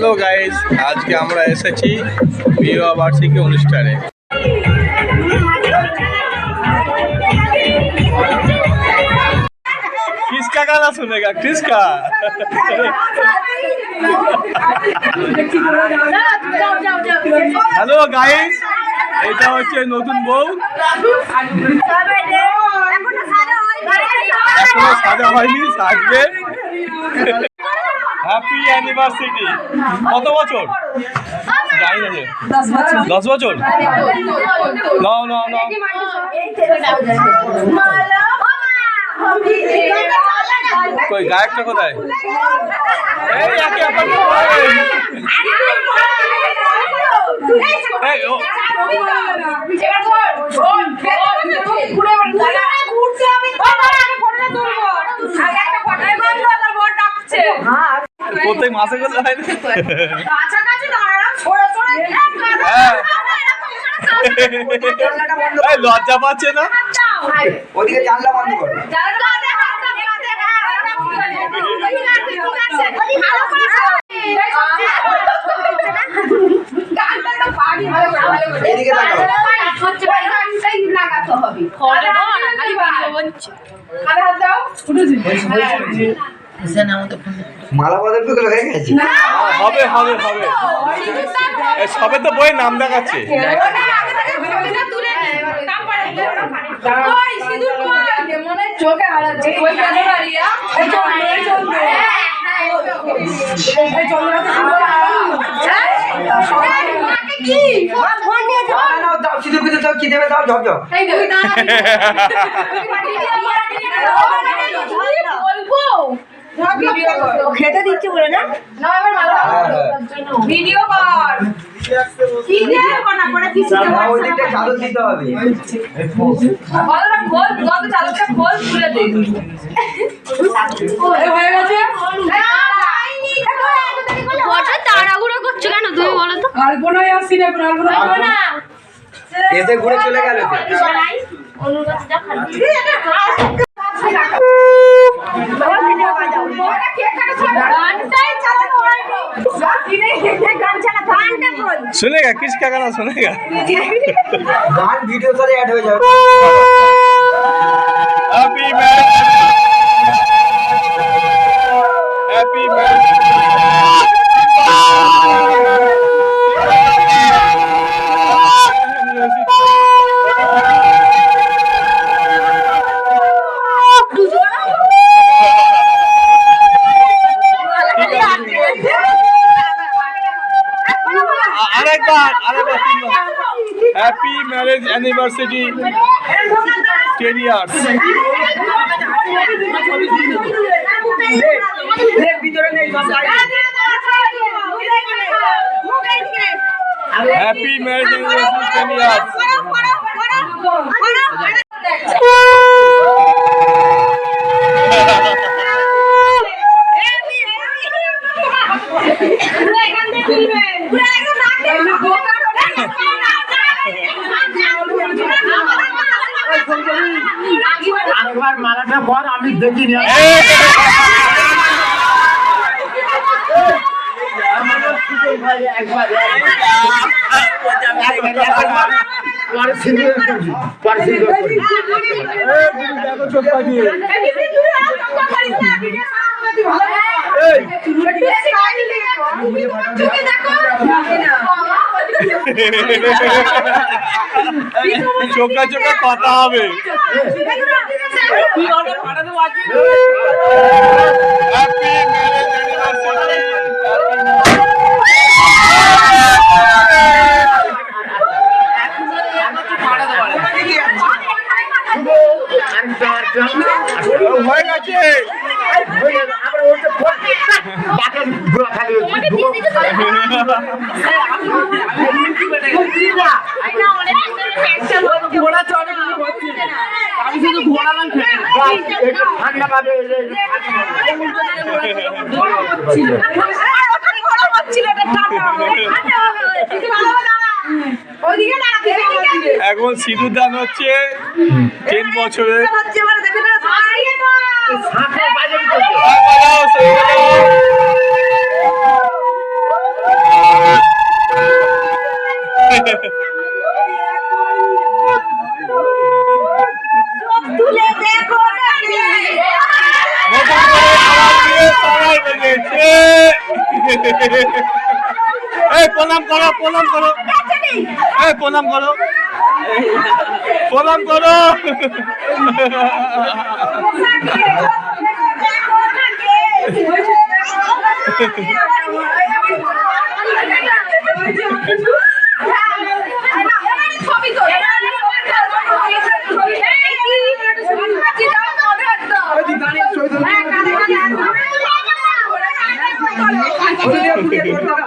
Hello guys, আজকে আমরা এসেছি বিবাহ বার্ষিকী অনুষ্ঠানে। किसका गाना सुनेगा किसका? হ্যালো গাইস, এটা হচ্ছে নতুন বউ, এখনো সাজা হয়নি, সাজবে। Happy anniversary. কত বছর জানি না, 10 বছর। নাও নাও নাও, কই গায়কটা কোথায়? প্রত্যেক মাসে করে হয় না, লজ্জা পাচ্ছে না। ওদিকে জানলা বন্ধ করো। এদিকে মালা বদল হয়ে গেছে। হবে হবে হবে, সবে তো বই নাম দেখাচ্ছে। চোখে হারাচ্ছে কি দেবে দাও ঝপঝপ। খেতে দিচ্ছে বলে না ভিডিও কর, কি দিয়ে কোনা করে কিছু ওই দিকটা চালু দিতে হবে। বলরা খোল, যত চালুটা খোল খুলে দে। এই হয়ে গেছে। কত তাড়াহুড়ো করছো কেন তুমি বলো তো? আলপনায় আসি না, আলপনা এসে ঘুরে চলে গেল। অনুরোধ যা খালি सुनेगा किसका गाना सुनेगा? गान वीडियो सारे ऐड हो जाए। Happy marriage, happy marriage. Happy marriage anniversary 10 years. Happy marriage anniversary 10 years. একবার মালাটা পর আমি দেখিনি। চোখা চোখা কথা হবে। হয়ে গেছে। আমি শুধু ঘোরালাম ঠান্ডা পাবে। এখন সিঁদুর দান হচ্ছে 10 বছরের। তুলে দেখো নতুন করে খাবার দিয়ে সবাই বেরিয়েছে। এই প্রণাম করো, প্রণাম করো, এই প্রণাম করো, প্রণাম করো।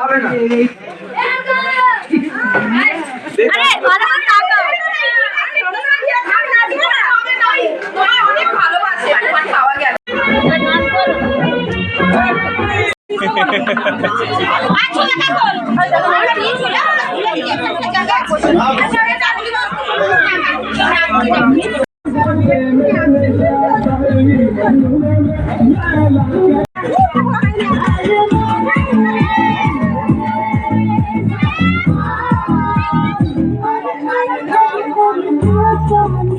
হবে না। আরে বারবার টাকা অনেক ভালোবাসে এখন খাওয়া গেল Thank you.